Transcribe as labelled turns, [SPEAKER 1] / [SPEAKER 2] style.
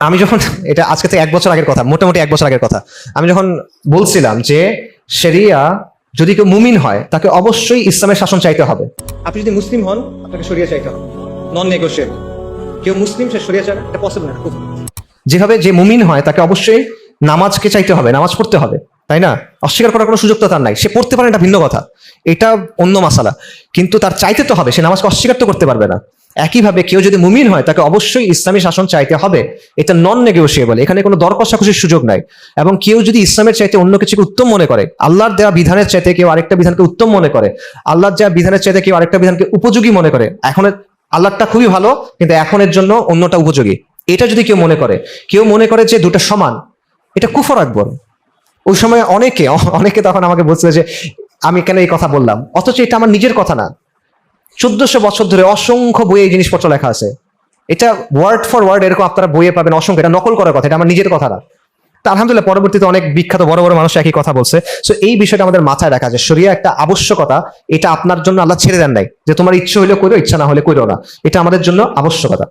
[SPEAKER 1] আমি যখন এটা আজকে থেকে 1 বছর আগের কথা, মোটামুটি 1 বছর আগের কথা, আমি যখন বলছিলাম যে শরিয়া যদি কেউ মুমিন হয় তাকে অবশ্যই ইসলামের শাসন চাইতে হবে। আপনি যদি মুসলিম হন আপনাকে শরিয়া চাইতে হবে, নন নেগোশিয়েবল। কেউ মুসলিম সে শরিয়া চায় না, এটা পসিবল না। যেভাবে যে মুমিন হয় তাকে অবশ্যই নামাজকে চাইতে হবে, নামাজ পড়তে হবে, তাই না? অস্বীকার করার কোনো সুযোগ তো তার নাই। সে পড়তে পারে, এটা ভিন্ন কথা, এটা অন্য মাসালা, কিন্তু তার চাইতে তো হবে, সে নামাজকে অস্বীকার তো করতে পারবে না। একইভাবে কেউ যদি মুমিন হয় তাকে অবশ্যই ইসলামী শাসন চাইতে হবে, এটা নন নেগোশিয়েবল, এখানে কোনো দর কষাকষির সুযোগ নাই। এবং কেউ যদি ইসলামের চাইতে অন্য কিছুকে উত্তম মনে করে, আল্লাহর দেওয়া বিধানের চাইতে কেউ আরেকটা বিধানকে উত্তম মনে করে, আল্লাহর দেওয়া বিধানের চাইতে কেউ আরেকটা বিধানকে উপযোগী মনে করে, এখন আল্লাহটা খুবই ভালো কিন্তু এখনের জন্য অন্যটা উপযোগী, এটা যদি কেউ মনে করে যে দুটো সমান, এটা কুফর আকবর। ওই সময় অনেকে তখন আমাকে বলছিল যে আমি কেন এই কথা বললাম, অথচ এটা আমার নিজের কথা না। 1400 বছর ধরে অসংখ্য বইয়ে এই জিনিসপত্র লেখা আছে, এটা ওয়ার্ড ফর ওয়ার্ড এরকম আপনারা বইয়ে পাবেন অসংখ্য, এটা নকল করার কথা, এটা আমার নিজের কথা না। তা আলহামদুলিল্লাহ পরবর্তীতে অনেক বিখ্যাত বড় বড় মানুষ একই কথা বলছে। সো এই বিষয়টা আমাদের মাথায় রাখা, যে শরিয়া একটা আবশ্যকতা, এটা আপনার জন্য আল্লাহ ছেড়ে দেন নাই যে তোমার ইচ্ছে হইলে করো, ইচ্ছা না হলে করো না, এটা আমাদের জন্য আবশ্যকতা।